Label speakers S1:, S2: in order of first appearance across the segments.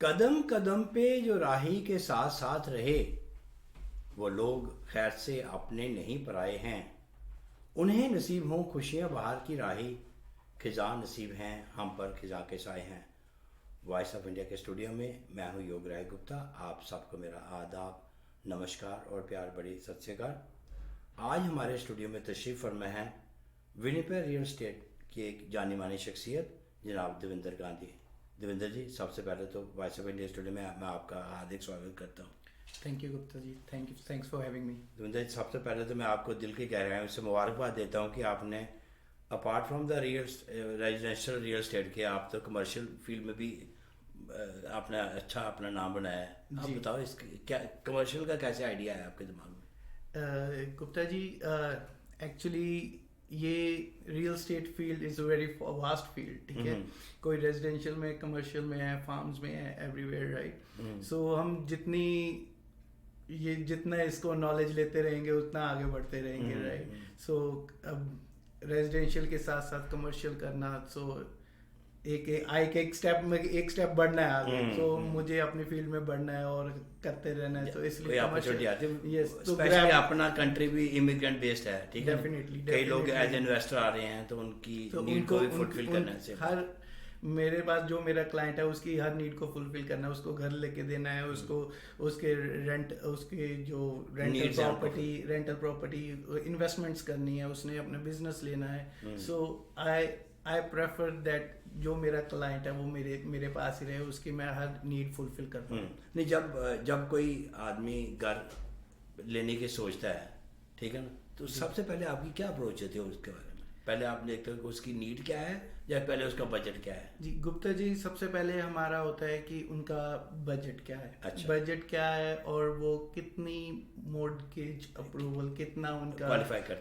S1: कदम कदम पे जो राही के साथ साथ रहे, वो लोग खैर से अपने नहीं पराए हैं। उन्हें नसीब हों खुशियाँ बाहर की राही, खिज़ां नसीब हैं हम पर खिज़ां के साए हैं। वॉइस ऑफ इंडिया के स्टूडियो में मैं हूँ योग राय गुप्ता। आप सबको मेरा आदाब, नमस्कार और प्यार बड़ी सत श्री अकाल। आज हमारे स्टूडियो में तशरीफ़ फरमा है विनिपेग रियल एस्टेट की एक जानी मानी शख्सियत जनाब देवेंद्र गांधी। देवेंद्र जी, सबसे पहले तो वॉइस ऑफ इंडिया स्टूडियो में मैं आपका हार्दिक स्वागत करता हूँ।
S2: Thank you Gupta ji, thank you, thanks for having me.
S1: Devendra ji, सबसे पहले तो मैं आपको दिल की गहराइयों से मुबारकबाद देता हूँ कि आपने apart from the residential real estate के आप तो कमर्शियल फील्ड में भी आपने अच्छा अपना नाम बनाया है। आप बताओ इसके क्या कमर्शियल का कैसे आइडिया है आपके दिमाग में?
S2: गुप्ता जी, एक्चुअली ये real estate field is a very vast field, ठीक है। कोई रेजिडेंशियल में, कमर्शियल में है, फार्म्स में है, एवरीवेयर, राइट। सो हम जितना इसको नॉलेज लेते रहेंगे उतना आगे बढ़ते रहेंगे, राइट। सो अब रेजिडेंशियल के साथ साथ कमर्शियल करना, सो एक स्टेप बढ़ना है आगे। तो मुझे अपनी फील्ड में बढ़ना है और करते रहना है, तो इसलिए
S1: अपॉर्चुनिटी आती है।
S2: यस, तो
S1: स्पेशली अपना कंट्री भी इमिग्रेंट बेस्ड है, ठीक है।
S2: डेफिनेटली
S1: कई लोग एज इन्वेस्टर आ रहे हैं तो उनकी नीड को भी फुलफिल करना है।
S2: हर मेरे पास जो मेरा क्लाइंट है उसकी हर नीड को फुलफिल करना है। उसको घर लेके देना है, उसको उसके जो रेंटल प्रॉपर्टी इन्वेस्टमेंट्स करनी है, उसने अपना बिजनेस लेना है। सो आई प्रेफर दैट जो मेरा क्लाइंट है वो मेरे पास ही रहे, उसकी मैं हर नीड फुलफिल कर पाऊँ।
S1: नहीं, जब कोई आदमी घर लेने की सोचता है, ठीक है ना, तो सबसे पहले आपकी क्या अप्रोच होती है उसके बारे में? पहले आप देखते हो कि उसकी नीड क्या है या पहले उसका बजट क्या है?
S2: जी गुप्ता जी, सबसे पहले हमारा होता है कि उनका बजट क्या है।
S1: अच्छा।
S2: बजट क्या है और वो कितनी मॉर्गेज अप्रूवल, कितना उनका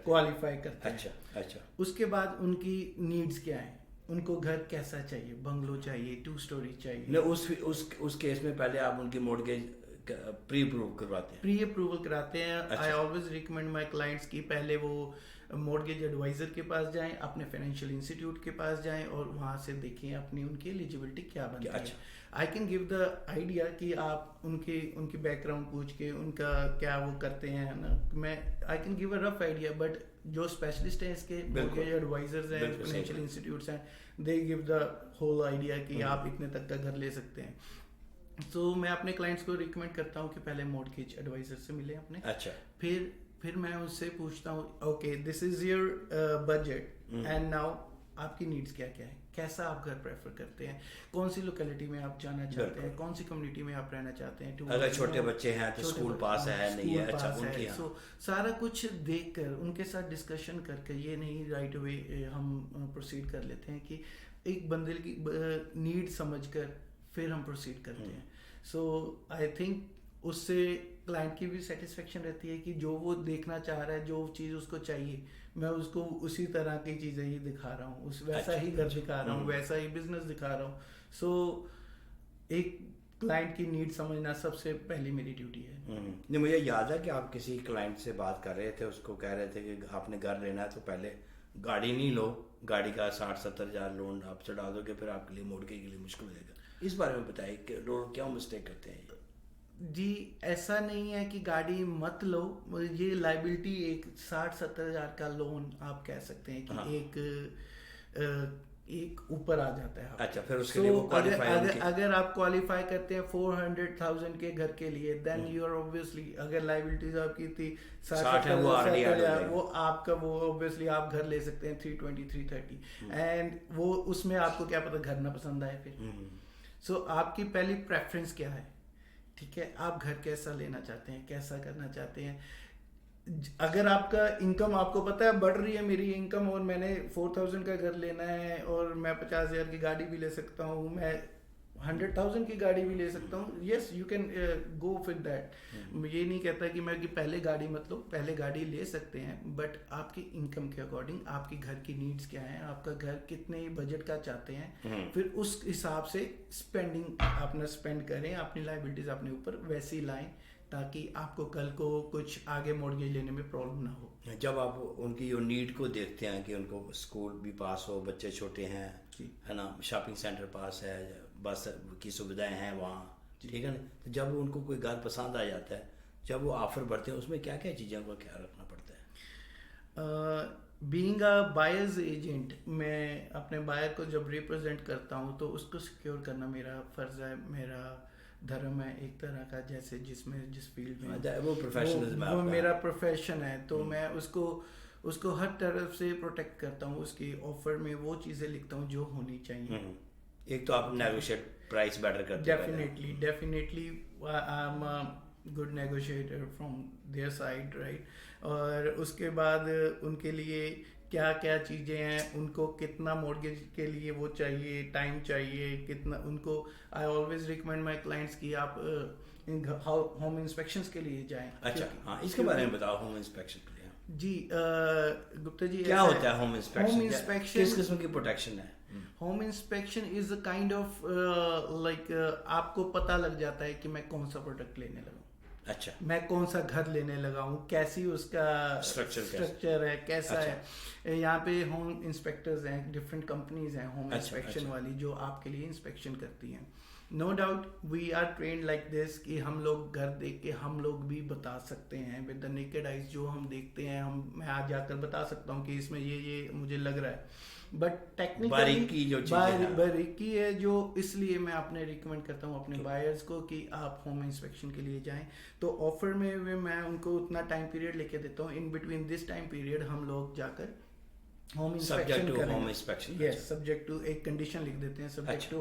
S2: क्वालिफाई करते हैं।
S1: अच्छा अच्छा।
S2: उसके बाद उनकी नीड्स क्या है, उनको घर कैसा चाहिए, बंगलो चाहिए, 2 स्टोरी चाहिए।
S1: नहीं, उस केस में पहले आप उनकी मॉर्गेज प्री अप्रूवल
S2: कराते हैं। I always recommend my clients की पहले वो मॉर्गेज एडवाइजर के पास जाएं, अपने फाइनेंशियल इंस्टीट्यूट के पास जाएं और वहां से देखें अपनी उनकी एलिजिबिलिटी क्या बनती है। आई कैन गिव द आइडिया कि आप उनकी बैकग्राउंड पूछ के उनका क्या वो करते हैं ना, मैं I can give a rough idea, but जो स्पेशलिस्ट हैं इसके, मॉर्गेज एडवाइजर्स हैं, फाइनेंशियल इंस्टीट्यूट्स हैं, they give the whole idea कि आप इतने तक का घर ले सकते हैं। तो मैं अपने क्लाइंट्स को रिकमेंड करता हूँ कि पहले मॉर्गेज एडवाइजर से मिले अपने।
S1: अच्छा।
S2: फिर मैं उससे पूछता हूँ, okay this is your budget and now आपकी नीड्स क्या क्या है, कैसा आप घर प्रेफर करते हैं, कौन सी लोकेलिटी में आप जाना चाहते हैं, कौन सी कम्युनिटी में आप रहना चाहते हैं।
S1: अगर छोटे बच्चे हैं तो स्कूल पास है नहीं है, अच्छा उनके यहाँ।
S2: सो सारा कुछ देखकर उनके साथ डिस्कशन करके, ये नहीं राइट अवे हम प्रोसीड कर लेते हैं कि एक बंदे की नीड समझकर फिर हम प्रोसीड करते हैं। सो आई थिंक उससे क्लाइंट की भी सेटिस्फेक्शन रहती है कि जो वो देखना चाह रहा है, जो चीज़ उसको चाहिए, मैं उसको उसी तरह की चीज़ें ही दिखा रहा हूँ, वैसा ही घर दिखा रहा हूँ, वैसा ही बिजनेस दिखा रहा हूँ। सो एक क्लाइंट की नीड समझना सबसे पहली मेरी ड्यूटी है।
S1: नहीं, मुझे याद है कि आप किसी क्लाइंट से बात कर रहे थे, उसको कह रहे थे कि आपने घर लेना है तो पहले गाड़ी नहीं लो, गाड़ी का 60-70 हज़ार लोन आप चढ़ा दोगे, फिर आपके लिए मोड़के के लिए मुश्किल हो जाएगा। इस बारे में बताइए कि लोग क्या मिस्टेक करते हैं?
S2: जी ऐसा नहीं है कि गाड़ी मत लो, ये लाइबिलिटी एक 60-70 हज़ार का लोन आप कह सकते हैं कि एक ऊपर आ जाता है।
S1: अच्छा, फिर उसके लिए वो क्वालिफाई
S2: अगर आप क्वालिफाई करते हैं 400,000 के घर के लिए, देन यू आर ऑब्वियसली, अगर लाइबिलिटीज आपकी थी 60 है, वो आपका वो ऑब्वियसली आप घर ले सकते हैं 320 330 एंड वो उसमें आपको क्या पता घर ना पसंद आए फिर। सो आपकी पहली प्रेफरेंस क्या है, ठीक है, आप घर कैसा लेना चाहते हैं, कैसा करना चाहते हैं। अगर आपका इनकम आपको पता है बढ़ रही है मेरी इनकम और मैंने 4,000 का घर लेना है और मैं 50,000 की गाड़ी भी ले सकता हूँ, मैं 100,000 की गाड़ी भी ले सकता हूँ, yes you can go with that. ये नहीं कहता कि मैं कि पहले गाड़ी मत लो, पहले गाड़ी ले सकते हैं, बट आपकी इनकम के अकॉर्डिंग आपकी घर की नीड्स क्या है, आपका घर कितने बजट का चाहते हैं, फिर उस हिसाब से स्पेंडिंग अपना स्पेंड करें, अपनी लाइबिलिटीज अपने ऊपर वैसी लाएं ताकि आपको कल को कुछ आगे मॉर्गेज लेने में प्रॉब्लम ना हो।
S1: जब आप उनकी जो नीड को देखते हैं कि उनको स्कूल भी पास हो, बच्चे छोटे हैं, है ना, शॉपिंग सेंटर पास है, बस की सुविधाएं हैं वहाँ, ठीक है ना, तो जब उनको कोई घर पसंद आ जाता है, जब वो ऑफर बढ़ते हैं, उसमें क्या क्या चीज़ों का ख्याल रखना पड़ता है?
S2: बीइंग अ बायर्स एजेंट, मैं अपने बायर को जब रिप्रेजेंट करता हूँ तो उसको सिक्योर करना मेरा फ़र्ज़ है, मेरा धर्म है एक तरह का, जैसे जिस फील्ड में
S1: वो प्रोफेशनलिज्म
S2: वो मेरा प्रोफेशन है, तो मैं उसको हर तरफ से प्रोटेक्ट करता हूँ। उसकी ऑफर में वो चीज़ें लिखता हूँ जो होनी चाहिए।
S1: एक तो आप नेगोशिएट प्राइस बेटर करते हैं।
S2: Definitely I am good negotiator from their side, right. और उसके बाद उनके लिए क्या क्या चीज़ें हैं, उनको कितना मॉर्गेज के लिए वो चाहिए, टाइम चाहिए कितना उनको। I always recommend my clients कि आप होम इंस्पेक्शंस के लिए जाएं।
S1: अच्छा, हाँ, इसके बारे में बताओ, होम इंस्पेक्शन के लिए।
S2: जी गुप्ता जी,
S1: क्या होता है होम इंस्पेक्शन?
S2: होम इंस्पेक्शन
S1: किस किस्म की प्रोटेक्शन है?
S2: Home inspection is a kind of like आपको पता लग जाता है कि मैं कौन सा प्रोडक्ट लेने लगा हूँ।
S1: अच्छा,
S2: मैं कौन सा घर लेने लगा हूँ, कैसी उसका स्ट्रक्चर है, कैसा है। यहाँ पे होम इंस्पेक्टर्स हैं, डिफरेंट कंपनीज हैं होम इंस्पेक्शन वाली जो आपके लिए इंस्पेक्शन करती हैं। No doubt we are trained like this कि हम लोग घर देख के हम लोग भी बता सकते हैं विद द नेकेड आइज, जो हम देखते हैं मैं आज जाकर बता सकता हूँ कि इसमें ये मुझे लग रहा है। बट टेक्निकली बारीकी है जो, इसलिए मैं अपने रिकमेंड करता हूँ अपने बायर्स को कि आप होम इंस्पेक्शन के लिए जाएं। तो ऑफर में मैं उनको उतना टाइम पीरियड लेके देता हूँ, in between this time period हम लोग जाकर होम इंस्पेक्शन करेंगे। यस, सब्जेक्ट टू एक कंडीशन लिख देते हैं, सब्जेक्ट टू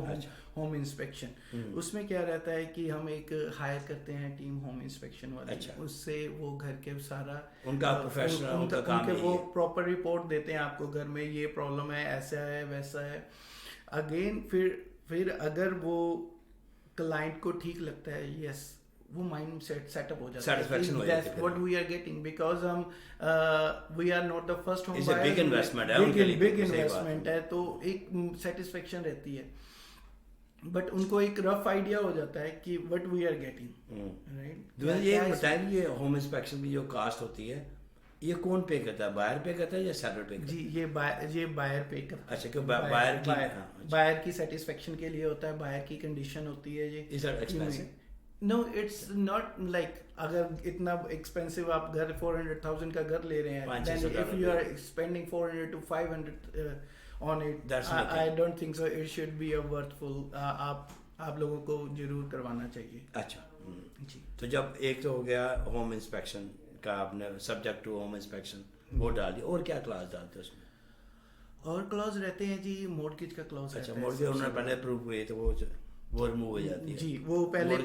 S2: होम इंस्पेक्शन। उसमें क्या रहता है कि हम एक हायर करते हैं टीम होम इंस्पेक्शन वाली। उससे वो घर के सारा
S1: उनका प्रोफेशनल उनका काम है,
S2: वो प्रॉपर रिपोर्ट देते हैं आपको, घर में ये प्रॉब्लम है, ऐसा है वैसा है। अगेन फिर अगर वो क्लाइंट को ठीक लगता है, यस, वो माइंड सेटअप हो जाता है। That's what we are getting because we are not the first home buyer.
S1: Big investment है,
S2: बिग इन्वेस्टमेंट है, तो एक सेटिस्फेक्शन रहती है। बट उनको एक रफ आइडिया हो जाता है कि what we are getting, right.
S1: ये बताएं, ये होम इंस्पेक्शन की जो कास्ट होती है, ये कौन पे करता है? बायर पे करता है या सेलर पे करता है?
S2: जी, ये बायर पे करता है।
S1: अच्छा, क्यों?
S2: बायर की सेटिस्फेक्शन के लिए होता है, बायर की कंडीशन होती है। ये
S1: is that expensive?
S2: No, it's not like, अगर इतना एक्सपेंसिव आप घर 400,000 का घर ले रहे हैं, then if you are spending 400 to 500 on it, I don't think so it should be a worthful. आप लोगों को जरूर करवाना चाहिए।
S1: अच्छा जी, तो जब एक तो हो गया होम इंस्पेक्शन का, आपने सब्जेक्ट टू होम इंस्पेक्शन वो डाल दिया, और क्या क्लॉज डालते हैं उसमें?
S2: और क्लॉज रहते हैं जी, मॉर्गेज का क्लॉज।
S1: अच्छा, मॉर्गेज उन्होंने पहले अप्रूव हुए तो वो रिमूव हो जाती है।
S2: जी, वो पहले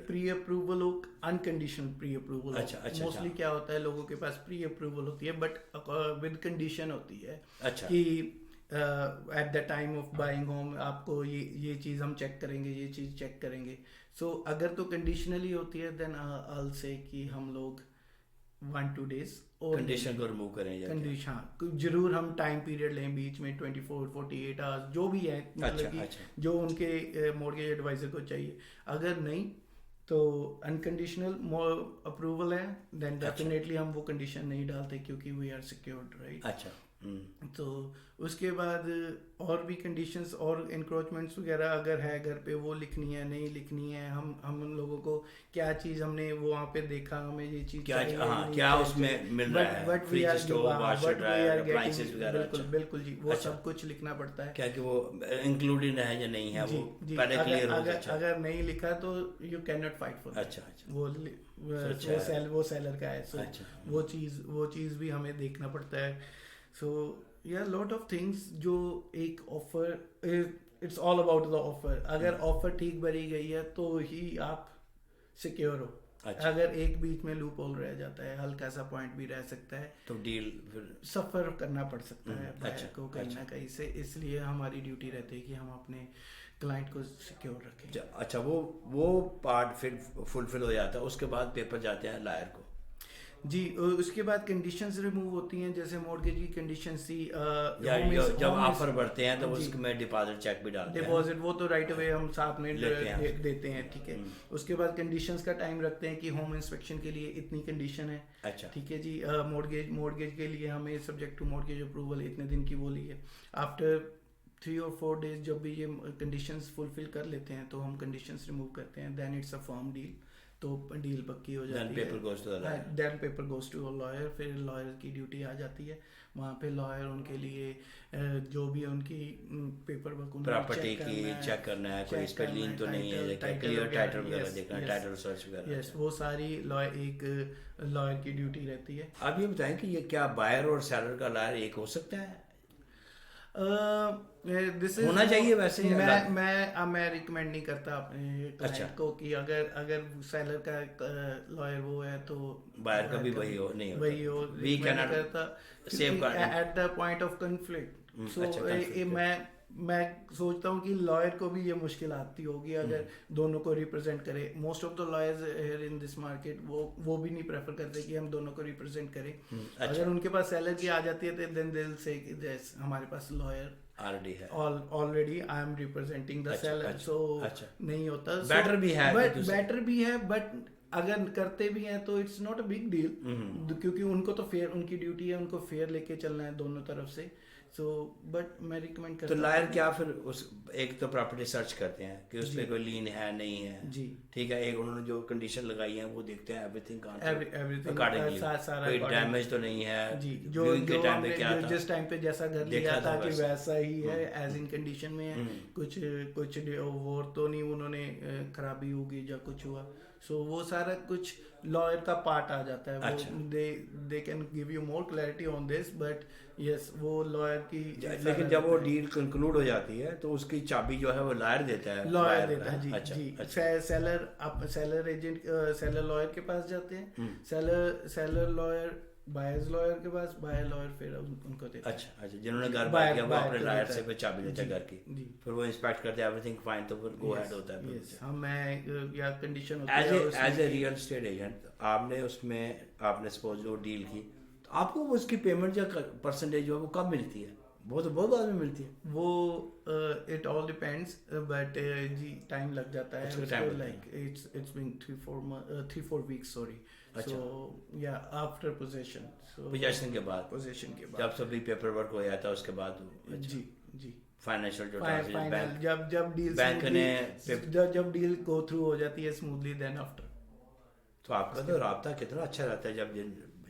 S2: प्री अप्रूवल हो, अनकंडीशनल प्री अप्रूवल।
S1: अच्छा,
S2: मोस्टली क्या होता है, लोगों के पास प्री अप्रूवल होती है बट विद कंडीशन होती है।
S1: अच्छा,
S2: कि at the time of buying home आपको ये चीज़ हम चेक करेंगे, ये चीज़ चेक करेंगे। सो अगर तो कंडीशनली होती है देन आई से कि हम लोग 1-2 days और
S1: कंडीशन को रिमूव करें,
S2: कंडीशन जरूर हम टाइम पीरियड लें बीच में 24-48 आवर्स जो भी है, मतलब कि जो उनके मॉर्गेज एडवाइजर को चाहिए। अगर नहीं तो अनकंडीशनल अप्रूवल है, देन डेफिनेटली हम वो कंडीशन नहीं डालते क्योंकि वी आर सिक्योर्ड, राइट।
S1: अच्छा,
S2: तो उसके बाद और भी कंडीशंस और इंक्रोचमेंट्स वगैरह अगर है घर पे, वो लिखनी है नहीं लिखनी है। हम लोगों को क्या चीज़ हमने वो वहाँ पे देखा, हमें ये चीज़
S1: क्या उसमें मिल रहा है, fridge, stove, washer, dryer, appliances वगैरह।
S2: बिल्कुल जी, वो सब कुछ लिखना पड़ता है।
S1: क्या कि वो इंक्लूडेड है या नहीं है, वो पहले क्लियर हो जाए।
S2: अगर नहीं लिखा तो you can not fight for.
S1: अच्छा,
S2: वो सेलर का है, सो वो चीज़ भी हमें देखना पड़ता है। So yeah, lot of things जो एक offer, it's all about the offer. अगर ऑफर ठीक भरी गई है तो ही आप सिक्योर हो।
S1: अच्छा।
S2: अगर एक बीच में लूप होल रह जाता है, हल्का सा पॉइंट भी रह सकता है,
S1: तो डील फिर
S2: सफर करना पड़ सकता है
S1: अच्छा,
S2: को कहीं ना कहीं से। इसलिए हमारी ड्यूटी रहती है कि हम अपने क्लाइंट को सिक्योर रखें।
S1: अच्छा, वो पार्ट फिर फुलफिल हो जाता है, उसके बाद पेपर जाते हैं लायर को।
S2: जी उसके बाद कंडीशंस रिमूव होती हैं, जैसे मॉर्गेज की कंडीशंस थी
S1: या जब ऑफर बढ़ते हैं तो उसमें डिपॉजिट चेक भी डालते हैं,
S2: डिपॉजिट वो तो राइट अवे हम साथ में देते हैं, ठीक है। उसके बाद कंडीशंस का टाइम रखते हैं कि होम इंस्पेक्शन के लिए इतनी कंडीशन है,
S1: अच्छा
S2: ठीक है जी। मॉर्गेज के लिए हमें सब्जेक्ट टू मॉर्गेज अप्रूवल इतने दिन की बोली है। आफ्टर 3 और 4 डेज जब भी ये कंडीशंस फुलफिल कर लेते हैं तो हम कंडीशंस रिमूव करते हैं, then it's a firm deal, तो डील पक्की हो जाती है। Then paper goes to lawyer, फिर लॉयर की ड्यूटी आ जाती है वहाँ पे। लॉयर उनके लिए जो भी उनकी पेपर वर्क
S1: प्रॉपर्टी की चेक करना है, कोई इस पे लीन तो नहीं है, क्लियर टाइटल वगैरह देखना है, टाइटल सर्च वगैरह,
S2: यस वो सारी एक लॉयर की ड्यूटी रहती है।
S1: आप ये बताएं कि ये क्या बायर और सेलर का लॉयर एक हो सकता है? होना चाहिए वैसे।
S2: मैं रिकमेंड नहीं करता अपने क्लाइंट को कि अगर सेलर का लॉयर वो है तो
S1: बायर का भी वही हो, नहीं
S2: वही हो,
S1: वी कैन नॉट
S2: करता at the point of conflict. So मैं सोचता हूँ कि लॉयर को भी ये मुश्किल आती होगी अगर दोनों को रिप्रेजेंट करे। Most of the lawyers here in this market वो भी नहीं प्रेफर करते कि हम दोनों को रिप्रेजेंट करें। अगर उनके पास सेलर की आ जाती है तो देन दे विल से हमारे पास lawyer already I am representing the seller, so नहीं होता।
S1: बेटर
S2: भी है बट अगर करते भी हैं तो it's not a big deal, क्योंकि उनको तो फेयर, उनकी ड्यूटी है, उनको फेयर लेके चलना है दोनों तरफ से। सो बट मैं रिकमेंड करता
S1: हूं। तो लायर क्या फिर उस एक तो प्रॉपर्टी सर्च करते हैं कि उस पे कोई लीन है नहीं है जी, ठीक है। एक उन्होंने जो कंडीशन लगाई है वो देखते हैं एवरीथिंग अकॉर्डिंगली, कोई डैमेज तो नहीं है जी, जो के टाइम पे क्या था,
S2: जिस टाइम पे जैसा घर लिया था कि वैसा ही है, एज इन कंडीशन में है, कुछ वो तो नहीं उन्होंने खराबी होगी या कुछ हुआ। सो वो सारा कुछ लॉयर का पार्ट आ जाता है।
S1: अच्छा।
S2: वो they can give you more clarity on this, but yes वो लॉयर की।
S1: लेकिन जब वो डील कंक्लूड हो जाती है तो उसकी चाबी जो है वो लॉयर देता है
S2: जी। अच्छा, जी अच्छा। सेलर एजेंट सेलर लॉयर के पास जाते हैं, सेलर लॉयर बायर्स लॉयर के पास, बायर लॉयर फिर उनको देते हैं।
S1: अच्छा, जिन्होंने घर बाय किया वो अपने लॉयर से फिर चाबी लेते हैं घर की, फिर वो इंस्पेक्ट करते हैं, एवरीथिंग फाइन, तो फिर गो अहेड होता है।
S2: हम मैं या कंडीशन होती है
S1: as a real estate agent आपने उसमें आपने सपोज वो डील की तो आपको उसकी पेमेंट या परसेंटेज जो है वो कब मिलती है? बहुत बाद में मिलती है
S2: वो। इट ऑल डिपेंड्स, बट जी टाइम लग जाता है, like it's been 3-4 weeks, sorry.
S1: अच्छा।
S2: सो या आफ्टर पोजीशन
S1: के बाद जब सभी पेपर वर्क हो जाता है उसके बाद।
S2: जी जी
S1: फाइनेंशियल
S2: जब डील
S1: बैंक ने
S2: जब डील गो थ्रू हो जाती है स्मूथली, देन आफ्टर।
S1: तो आपका तो राब्ता कितना अच्छा रहता है जब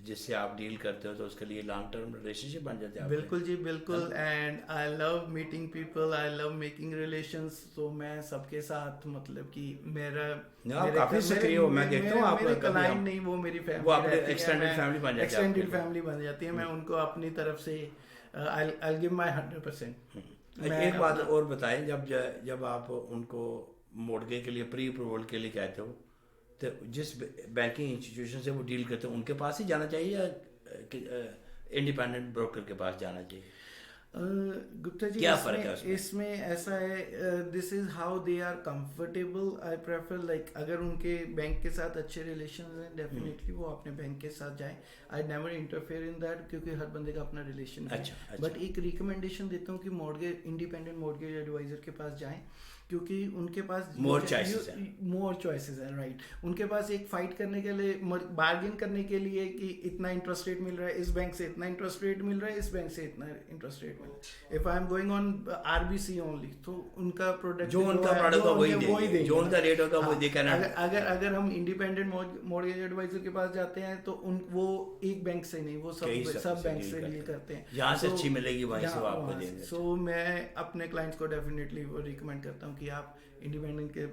S1: जिससे आप डील करते हो, तो उसके लिए लॉन्ग टर्म रिलेशनशिप बन जाते हैं।
S2: बिल्कुल जी बिल्कुल। And I love meeting people, I love making relations. तो मैं सबके साथ मतलब कि मेरा
S1: काफी सक्रिय हो, मैं देखता हूं आप
S2: क्लाइंट नहीं, वो मेरी फैमिली,
S1: वो अपने एक्सटेंडेड
S2: फैमिली बन जाती है। मैं उनको अपनी तरफ से आई गिव माय 100%।
S1: एक बात और बताएं, जब आप उनको मोर्गेज के लिए प्री अप्रूवल के लिए कहते हो तो जिस बैंकिंग इंस्टीट्यूशन से वो डील करते हैं उनके पास ही जाना चाहिए या इंडिपेंडेंट ब्रोकर के पास जाना चाहिए?
S2: गुप्ता जी
S1: क्या फर्क है
S2: इसमें ऐसा है, this is how they are comfortable. I prefer like अगर उनके बैंक के साथ अच्छे रिलेशन हैं, डेफिनेटली वो अपने बैंक के साथ जाएं। I never interfere in that, क्योंकि हर बंदे का अपना रिलेशन है। बट एक रिकमेंडेशन देता हूँ कि इंडिपेंडेंट मॉर्गेज एडवाइजर के पास जाएं, क्योंकि उनके पास मोर चॉइसेस है, राइट। उनके पास एक फाइट करने के लिए, बार्गेन करने के लिए कि इतना इंटरेस्ट रेट मिल रहा है, इस बैंक से इतना इंटरेस्ट रेट मिल रहा है, इस बैंक से इतना इंटरेस्ट रेट मिल रहा है। If I am going on RBC only, तो उनका प्रोडक्ट
S1: जो उनका प्रोडक्ट है वही देंगे, जो उनका रेट होगा वो देना।
S2: अगर हम इंडिपेंडेंट मॉर्गेज एडवाइजर के पास जाते हैं तो वो एक बैंक से नहीं, वो सब बैंक से डील करते हैं,
S1: जहाँ से अच्छी मिलेगी वहीं से आपको देंगे।
S2: सो मैं अपने क्लाइंट्स को डेफिनेटली रिकमेंड करता हूँ कि आप इंडिपेंडेंट के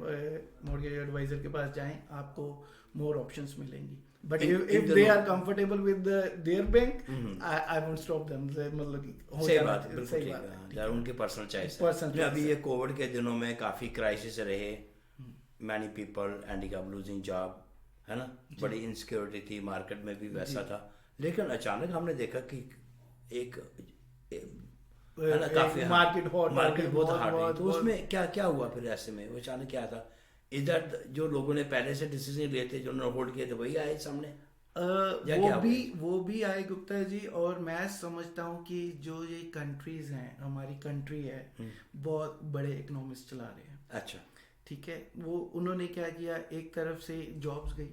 S2: मॉर्गेज एडवाइजर के पास जाएं, आपको मोर ऑप्शंस मिलेंगी। But if they are comfortable with their bank, I won't stop them. मतलब
S1: सही बात है, उनकी पर्सनल चॉइस है। अभी ये कोविड के दिनों में काफी क्राइसिस रहे, many people ending up losing job, है ना, बड़ी इनसिक्योरिटी थी, मार्केट में भी वैसा था। लेकिन अचानक हमने देखा कि एक काफी
S2: मार्केट
S1: बहुत हार्ड, तो उसमें क्या हुआ फिर ऐसे में? वो अचानक क्या था? इधर जो लोगों ने पहले से डिसीजन लिए थे, जो उन्होंने होल्ड किए थे, वही आए सामने। या क्या
S2: वो भी आए गुप्ता जी। और मैं समझता हूँ कि जो ये कंट्रीज हैं, हमारी कंट्री है, बहुत बड़े इकोनॉमिस्ट चला रहे हैं।
S1: अच्छा,
S2: ठीक है, वो उन्होंने क्या किया, एक तरफ से जॉब्स गई,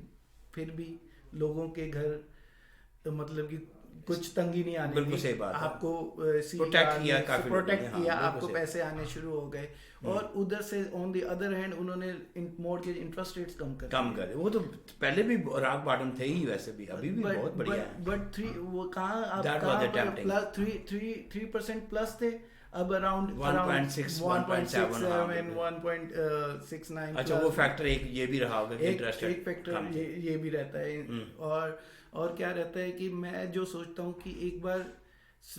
S2: फिर भी लोगों के घर मतलब कि कुछ तंगी नहीं आने
S1: बिल्कुल
S2: दी,
S1: सही बात है।
S2: आपको
S1: प्रोटेक्ट किया काफी लोगों ने,
S2: प्रोटेक्ट
S1: हाँ,
S2: किया,
S1: बिल्कुल
S2: आपको
S1: सही।
S2: पैसे आने शुरू हो गए। और उधर से ऑन द अदर हैंड उन्होंने मॉर्गेज इंटरेस्ट रेट्स कम
S1: करे। वो तो पहले भी रॉक बॉटम थे ही, वैसे भी अभी भी बहुत बढ़िया है।
S2: बट 3 वो कहाँ आप
S1: That was the tempting.
S2: Plus 3% plus थे, अब अराउंड
S1: 1.6, 1.7, हाँ,
S2: 1.69।
S1: अच्छा, वो फैक्टर एक ये भी रहा होगा कि इंटरेस्ट
S2: एक फैक्टर ये भी रहता है। और क्या रहता है कि मैं जो सोचता हूँ कि एक बार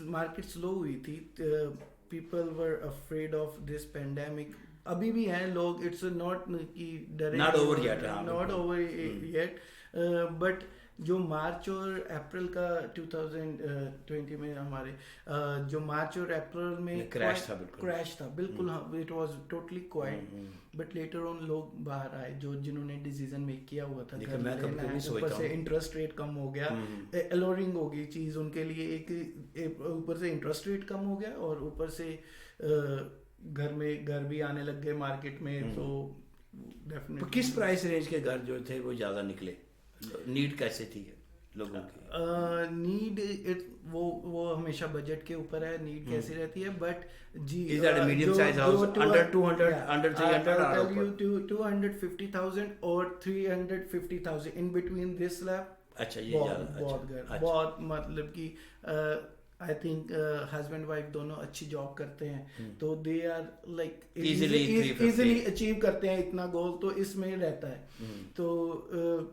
S2: मार्केट स्लो हुई थी, people were afraid of this pandemic, अभी भी हैं लोग, इट्स नॉट कि डरे,
S1: not over yet,
S2: not over yet. But जो मार्च और अप्रैल का 2020 में हमारे जो मार्च और अप्रैल में
S1: क्रैश था
S2: बिल्कुल, हाँ, it was totally quite. But later on लोग बाहर आए, जो जिन्होंने डिसीजन मेक किया हुआ था, घर लेना है, ऊपर से इंटरेस्ट रेट कम हो गया, एलोरिंग हो गई चीज़ उनके लिए, एक ऊपर से इंटरेस्ट रेट कम हो गया और ऊपर से घर भी आने लग गए मार्केट में। तो डेफिनेटली
S1: किस प्राइस रेंज के घर जो थे वो ज़्यादा निकले? नीड कैसे थी लोगों की?
S2: नीड वो हमेशा बजट के ऊपर है, नीड कैसी रहती है। बट जी,
S1: Is that a medium size house under 200, under 300
S2: I'll
S1: or
S2: tell you 250,000 और 350,000 in between this slab।
S1: अच्छा, ये
S2: बहुत घर, बहुत मतलब कि आई थिंक हस्बैंड वाइफ दोनों अच्छी जॉब करते हैं, तो they are like easily achieve करते हैं इतना गोल, तो इसमें रहता है। तो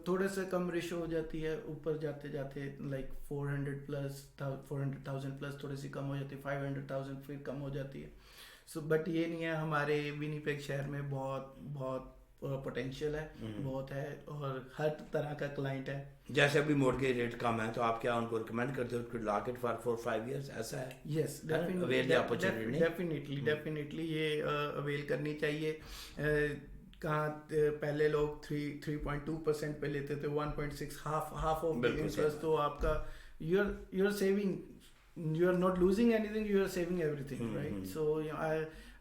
S2: थोड़ा सा कम रेशो हो जाती है, ऊपर जाते जाते लाइक 400,000 प्लस थोड़ी सी कम हो जाती है, 500,000 फिर कम हो जाती है। सो बट ये नहीं है, हमारे विनिपेग शहर में बहुत बहुत पोटेंशियल है, बहुत है, और हर तरह का क्लाइंट है।
S1: जैसे अभी मोर्गेज रेट कम है, तो आप क्या उनको रिकमेंड करते हो to lock it for 4-5 years, ऐसा है?
S2: यस, डेफिनेटली ये अवेल करनी चाहिए। कहाँ पहले लोग 3.2% पे लेते थे, 1.6, हाफ ऑफ द इंटरेस्ट, तो आपका you are saving, you are not losing anything, you are saving everything, right? So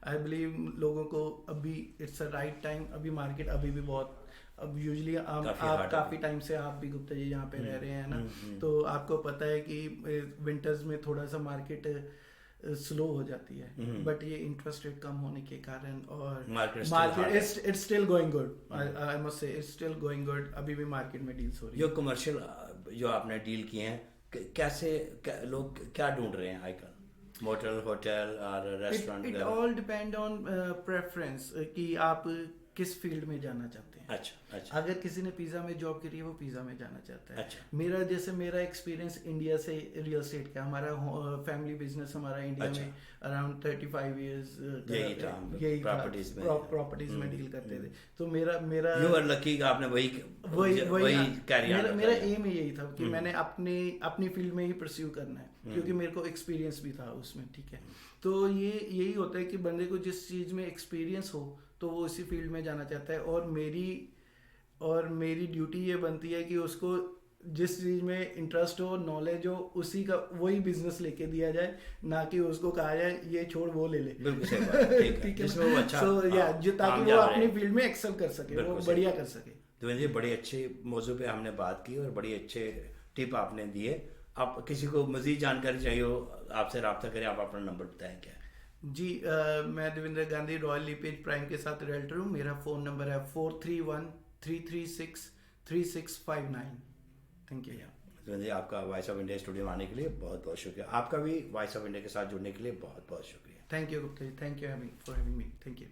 S2: I believe लोगों को अभी it's a right time, अभी मार्केट अभी भी बहुत, अब यूजली आप काफ़ी टाइम से आप भी गुप्ता जी यहाँ पे रह रहे हैं ना, तो आपको पता है कि विंटर्स में थोड़ा सा मार्केट स्लो हो जाती है, बट ये इंटरेस्ट रेट कम होने के कारण और market it's still going good, I must say it's still going good, अभी भी मार्केट में डील्स हो रही है।
S1: जो कमर्शियल जो आपने डील किए हैं, कैसे लोग क्या ढूंढ रहे हैं आजकल? मोटल, होटल और restaurant?
S2: It all depend on preference कि आप किस फील्ड में जाना चाहते हैं।
S1: अच्छा।
S2: अगर किसी ने पिज़्ज़ा में जॉब करी है, वो पिज़्ज़ा में जाना चाहता है।
S1: अच्छा।
S2: मेरा एक्सपीरियंस इंडिया से रियल एस्टेट का, हमारा फैमिली बिजनेस हमारा इंडिया में अराउंड 35 years यही प्रॉपर्टीज में डील करते थे। तो मेरा
S1: यू आर लकी कि आपने वही कैरी आउट।
S2: मेरा एम यही था कि मैंने अपनी फील्ड में ही परस्यू करना है, क्योंकि मेरे को एक्सपीरियंस भी था उसमें। ठीक है, तो यही होता है कि बंदे को जिस चीज़ में एक्सपीरियंस हो तो वो उसी फील्ड में जाना चाहता है। और मेरी ड्यूटी ये बनती है कि उसको जिस चीज़ में इंटरेस्ट हो, नॉलेज हो, उसी का वही बिजनेस लेके दिया जाए, ना कि उसको कहा जाए ये छोड़ वो ले ले।
S1: बिल्कुल सही बात, ठीक है, जिसमें वो अच्छा
S2: जो ताकि वो अपनी फील्ड में एक्सेल कर सके, वो बढ़िया कर सके।
S1: तो ये बड़े अच्छे मौजू पे हमने बात की और बड़ी अच्छे टिप आपने दिए। आप किसी को मज़ीद जानकारी चाहिए हो, आपसे रब्ता करें, आप अपना नंबर बताएं क्या?
S2: जी, मैं देवेंद्र गांधी, रॉयल लीपेज प्राइम के साथ रियल्टर हूँ। मेरा फ़ोन नंबर है 431-336-3659। Thank you.
S1: देवेंद्र जी, आपका वॉइस ऑफ इंडिया स्टूडियो में आने के लिए बहुत बहुत शुक्रिया। आपका भी वॉइस ऑफ इंडिया के साथ जुड़ने के लिए बहुत बहुत शुक्रिया।
S2: Thank you Gupta ji, thank you for having me. Thank you.